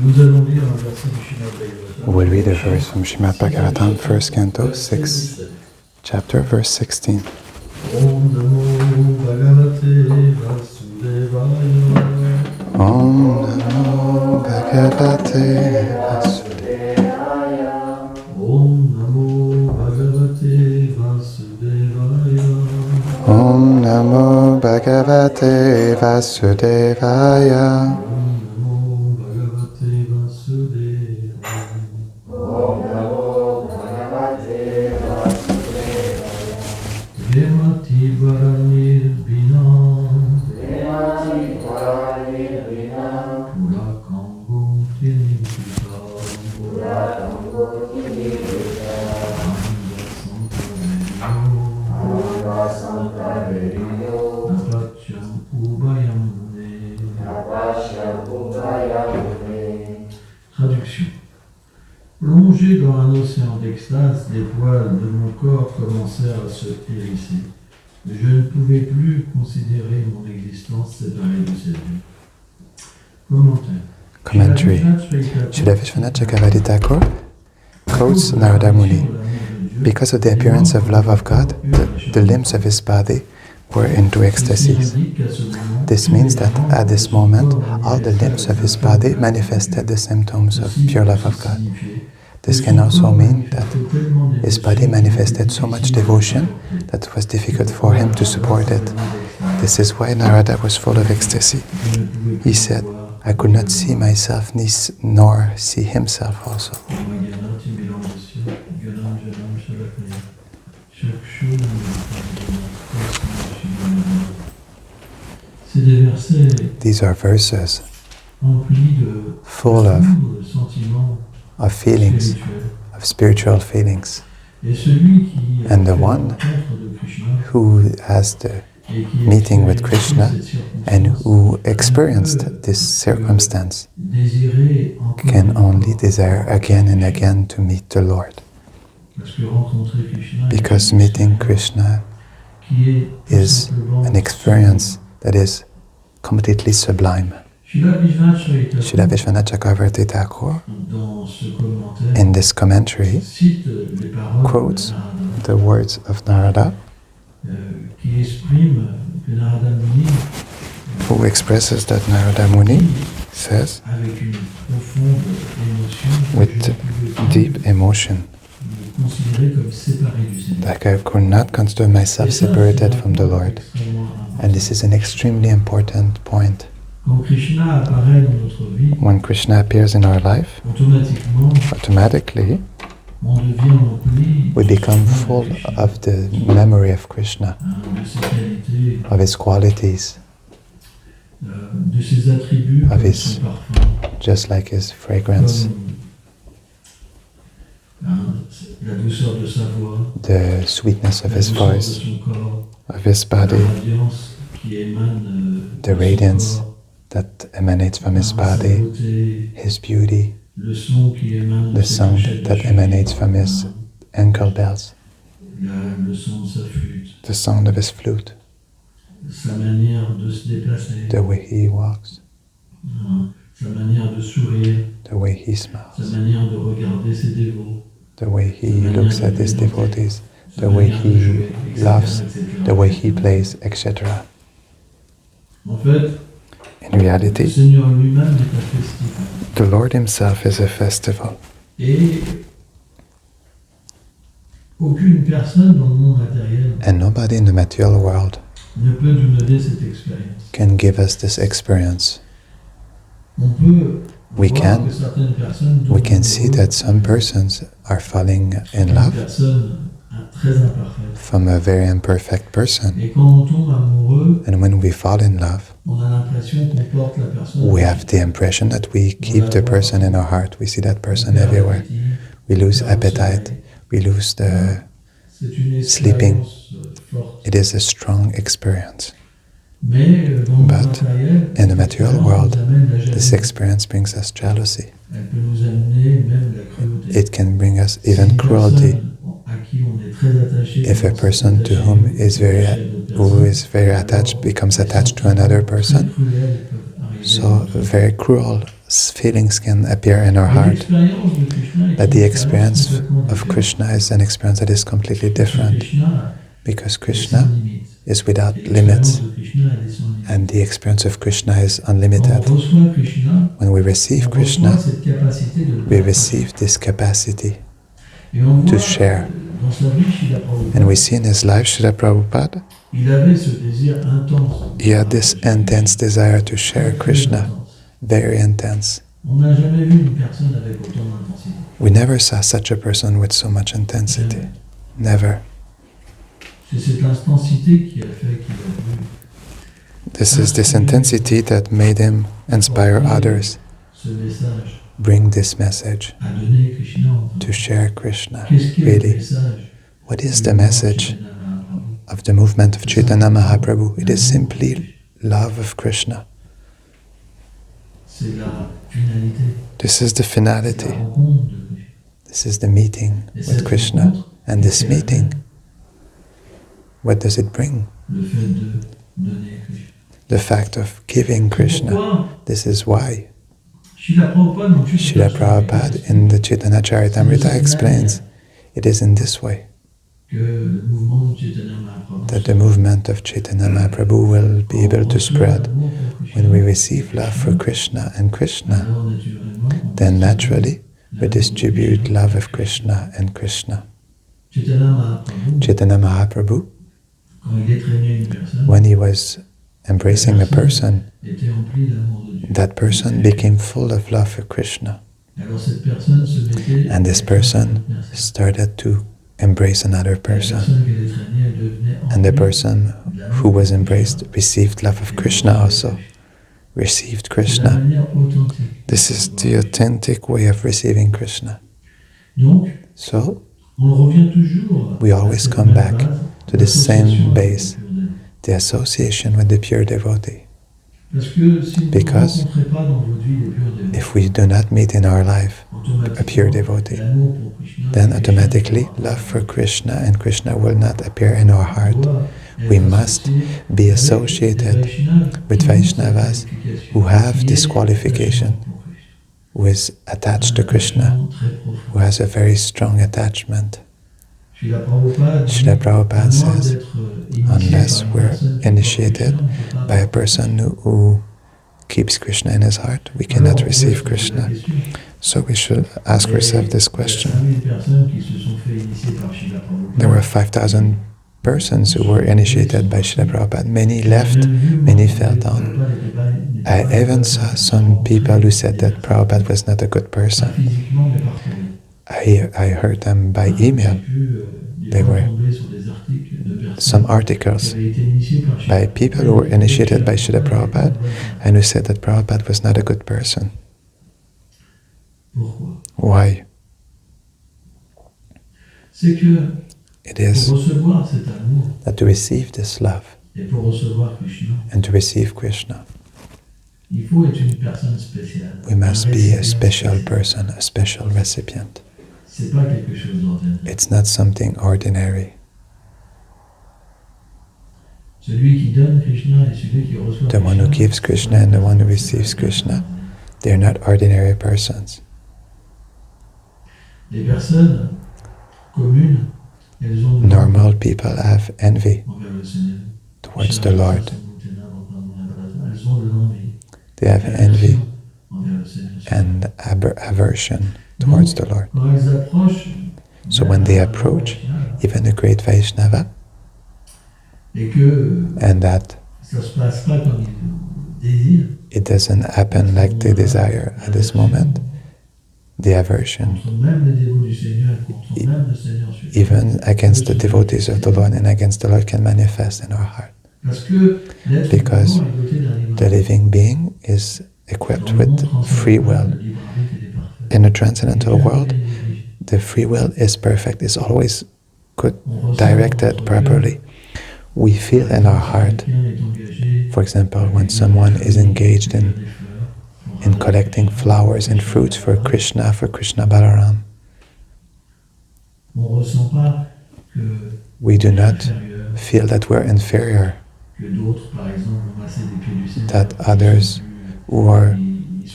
Nous allons lire un verset du Srimad Bhagavatam. We'll read a verse from Srimad Bhagavatam, 1st Canto, 6th chapter, verse 16. Om Namo Bhagavate Vasudevaya. Om Namo Bhagavate Vasudevaya. Om Namo Bhagavate Vasudevaya. Om Namo Bhagavate Vasudevaya. Traduction. Plongé dans un océan d'extase, les poils de mon corps commencèrent à se hérisser. Je ne pouvais plus considérer mon existence séparée de cette vie. Commentaire. Commentary. Srila Vishwanath Chakravarti Thakur quotes Narada Muni. Because of the appearance of love of God, the limbs of his body were into ecstasies. This means that at this moment, all the limbs of his body manifested the symptoms of pure love of God. This can also mean that his body manifested so much devotion that it was difficult for him to support it. This is why Narada was full of ecstasy. He said, I could not see myself nor see himself also. These are verses full of feelings, of spiritual feelings. And the one who has the meeting with Krishna and who experienced this circumstance can only desire again and again to meet the Lord. Because meeting Krishna is an experience that is completely sublime. Srila Vishwanath Chakravarti Thakur, in this commentary, quotes the words of Narada, who expresses that Narada Muni says, with deep emotion, that I could not consider myself separated from the Lord. And this is an extremely important point. When Krishna appears in our life, automatically we become full of the memory of Krishna, of his qualities, of his, just like his fragrance, the sweetness of his voice, of his body, the radiance that emanates from his body, his beauty, the sound that emanates from his ankle bells, the sound of his flute, the way he walks, the way he smiles, the way he looks at his devotees, the way he loves, the way he plays, etc. In reality, the Lord himself is a festival. And nobody in the material world can give us this experience. We can see that some persons are falling in love from a very imperfect person. And when we fall in love, we have the impression that we keep the person in our heart. We see that person everywhere. We lose appetite. We lose the sleeping. It is a strong experience. But in the material world, this experience brings us jealousy. It can bring us even cruelty. If a person to who is very attached becomes attached to another person, so very cruel feelings can appear in our heart. But the experience of Krishna is an experience that is completely different, because Krishna is without limits, and the experience of Krishna is unlimited. When we receive Krishna, we receive this capacity to share. And we see in his life, Srila Prabhupada, he had this intense desire to share Krishna, very intense. We never saw such a person with so much intensity. Never. This is this intensity that made him inspire others, bring this message, to share Krishna, really. What is the message of the movement of Chaitanya Mahaprabhu? It is simply love of Krishna. This is the finality. This is the meeting with Krishna. And this meeting, what does it bring? The fact of giving Krishna. This is why Srila Prabhupada in the Chaitanya Charitamrita explains, it is in this way that the movement of Chaitanya Mahaprabhu will be able to spread. When we receive love for Krishna and Krishna, then naturally we distribute love of Krishna and Krishna. Chaitanya Mahaprabhu, when he was embracing a person, that person became full of love for Krishna. And this person started to embrace another person. And the person who was embraced received love of Krishna also, received Krishna. This is the authentic way of receiving Krishna. So, we always come back to the same base, the association with the pure devotee. Because if we do not meet in our life a pure devotee, then automatically love for Krishna and Krishna will not appear in our heart. We must be associated with Vaishnavas who have this qualification, who is attached to Krishna, who has a very strong attachment. Srila Prabhupada says, unless we're initiated by a person who keeps Krishna in his heart, we cannot receive Krishna. So we should ask ourselves this question. There were 5,000 persons who were initiated by Srila Prabhupada. Many left, many fell down. I even saw some people who said that Prabhupada was not a good person. I heard them by email. There were some articles by people who were initiated by Srila Prabhupada and who said that Prabhupada was not a good person. Why? It is that to receive this love and to receive Krishna, we must be a special person, a special recipient. It's not something ordinary. The one who gives Krishna and the one who receives Krishna, they're not ordinary persons. Normal people have envy towards the Lord. They have envy and aversion towards the Lord. So when they approach even a great Vaishnava, and that it doesn't happen like they desire at this moment, the aversion, even against the devotees of the Lord and against the Lord, can manifest in our heart. Because the living being is equipped with free will. In the transcendental world, the free will is perfect, is always good, directed properly. We feel in our heart, for example, when someone is engaged in collecting flowers and fruits for Krishna Balaram, we do not feel that we're inferior, that others who are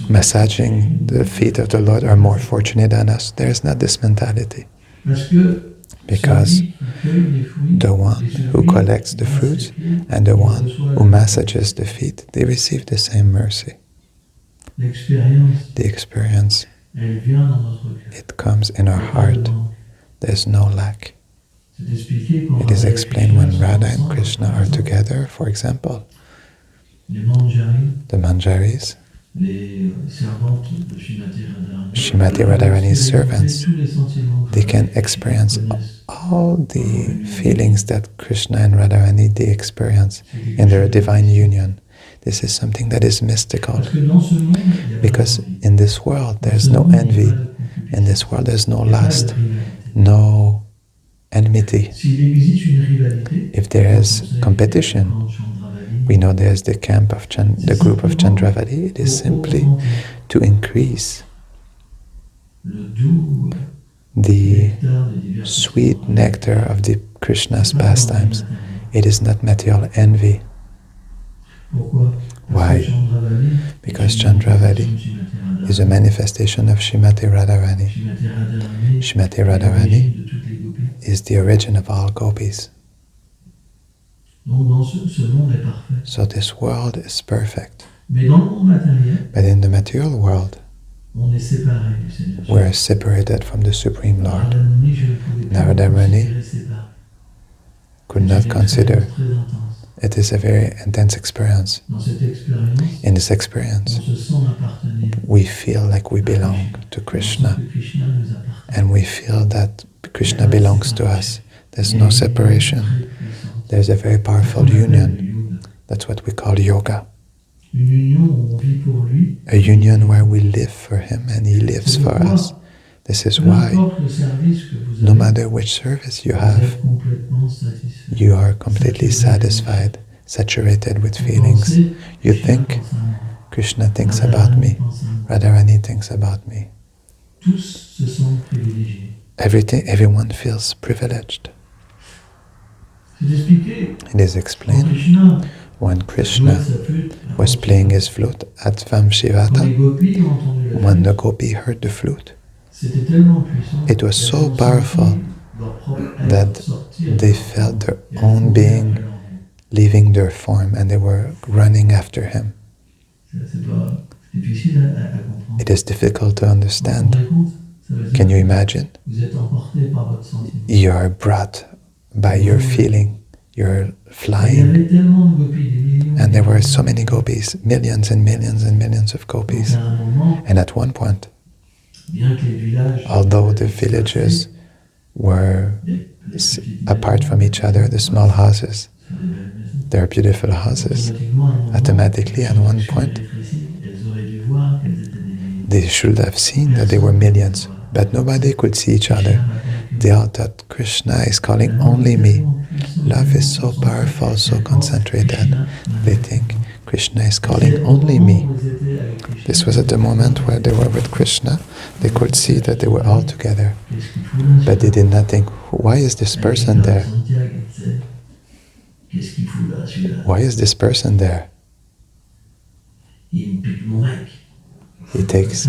massaging the feet of the Lord are more fortunate than us. There is not this mentality. Because the one who collects the fruits and the one who massages the feet, they receive the same mercy. The experience, it comes in our heart. There's no lack. It is explained when Radha and Krishna are together, for example. The Manjaris, Srimati Radharani's servants, they can experience all the feelings that Krishna and Radharani they experience in their divine union. This is something that is mystical. Because in this world there's no envy. In this world there's no lust, no enmity. If there is competition, we know there's the camp of the group of Chandravali. It is simply to increase the sweet nectar of the Krishna's pastimes. It is not material envy. Why? Because Chandravali is a manifestation of Srimati Radharani. Srimati Radharani is the origin of all gopis. So this world is perfect. But in the material world, we're separated from the Supreme Lord. Narada Muni could not consider. It is a very intense experience. In this experience, we feel like we belong to Krishna. And we feel that Krishna belongs to us. There's no separation. There's a very powerful union. That's what we call yoga. A union where we live for him and he lives for us. This is why, no matter which service you have, you are completely satisfied, saturated with feelings. You think, Krishna thinks about me, Radharani thinks about me. Everyone feels privileged. It is explained when Krishna was playing his flute at Vamshivata, when the gopi heard the flute, it was so powerful that they felt their own being leaving their form and they were running after him. It is difficult to understand. Can you imagine? You are brought by your feeling, you're flying. And there were so many gopis, millions and millions and millions of gopis. And at one point, although the villages were apart from each other, the small houses, they're beautiful houses. Automatically, at one point, they should have seen that there were millions, but nobody could see each other. They all thought, Krishna is calling only me. Love is so powerful, so concentrated. They think, Krishna is calling only me. This was at the moment where they were with Krishna. They could see that they were all together. But they did not think, why is this person there? Why is this person there? He takes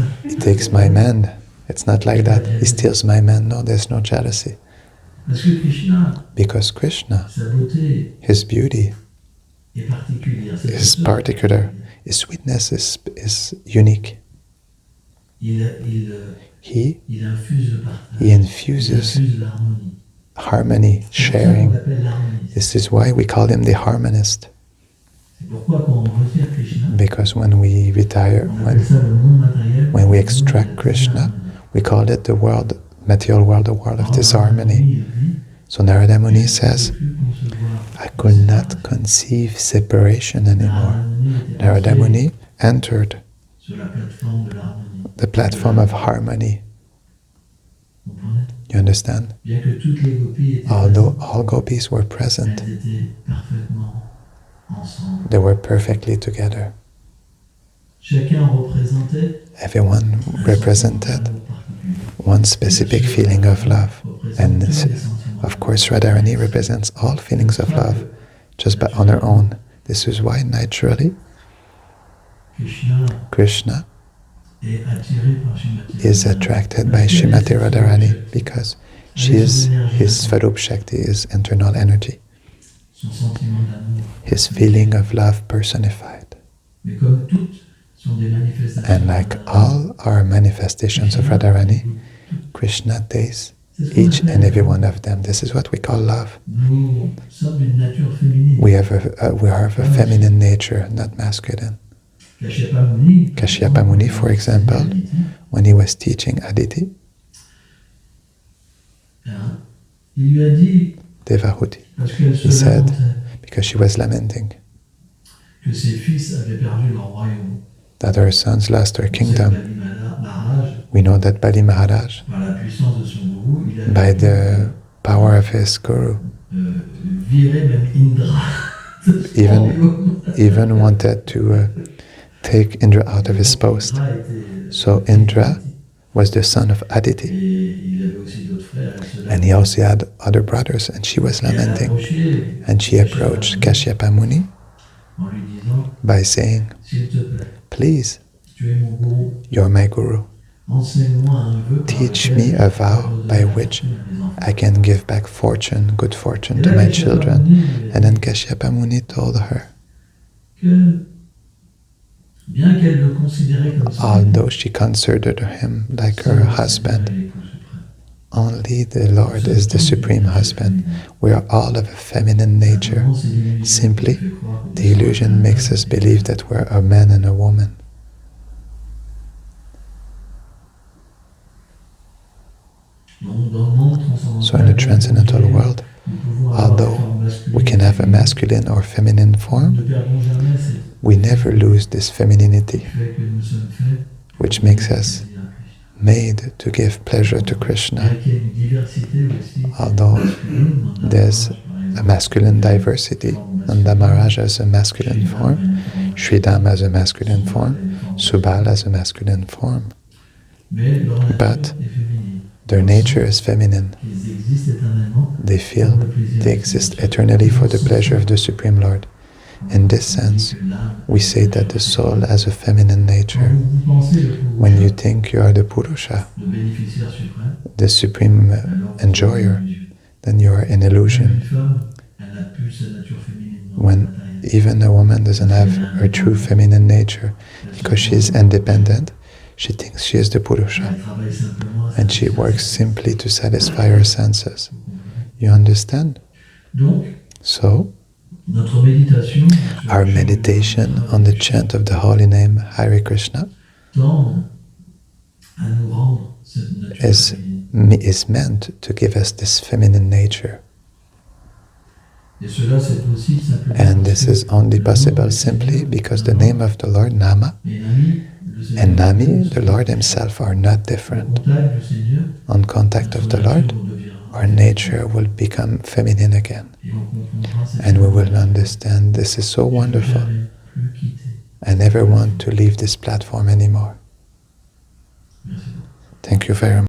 my man. It's not like that. He steals my man. No, there's no jealousy. Because Krishna, his beauty is particular. His sweetness is unique. He infuses harmony, sharing. This is why we call him the harmonist. Because when we retire, when we extract Krishna, we call it the world, material world, the world of disharmony. So Narada Muni says, I could not conceive separation anymore. Narada Muni entered the platform of harmony. You understand? Although all gopis were present, they were perfectly together. Everyone represented one specific feeling of love. And of course Radharani represents all feelings of love just on her own. This is why naturally Krishna is attracted by Srimati Radharani because she is his Svarup Shakti, his internal energy, his feeling of love personified. And like all our manifestations of Radharani, Krishna tastes each and every one of them. This is what we call love. We are of a feminine nature, not masculine. Kashyapa Muni, for example, when he was teaching Aditi, Devahuti, he said, because she was lamenting that her sons lost their kingdom. We know that Bali Maharaj, by the power of his guru, even wanted to take Indra out of his post. So Indra was the son of Aditi, and he also had other brothers, and she was lamenting. And she approached Kashyapa Muni by saying, "Please, you're my guru. Teach me a vow by which I can give back fortune, good fortune to my children." And then Kashyapa Muni told her, although she considered him like her husband, only the Lord is the supreme husband. We are all of a feminine nature. Simply, the illusion makes us believe that we're a man and a woman. So in the transcendental world, although we can have a masculine or feminine form, we never lose this femininity, which makes us made to give pleasure to Krishna. Although there's a masculine diversity, Nanda Maharaj has a masculine form, Sridham has a masculine form, Subal has a masculine form, but their nature is feminine. They feel they exist eternally for the pleasure of the Supreme Lord. In this sense, we say that the soul has a feminine nature. When you think you are the Purusha, the Supreme Enjoyer, then you are in illusion. When even a woman doesn't have her true feminine nature, because she is independent, she thinks she is the Purusha, and she works simply to satisfy her senses. You understand? So, our meditation on the chant of the holy name Hare Krishna is meant to give us this feminine nature. And this is only possible simply because the name of the Lord, Nama, and Nami, the Lord Himself, are not different. On contact of the Lord, our nature will become feminine again. And we will understand this is so wonderful. I never want to leave this platform anymore. Thank you very much.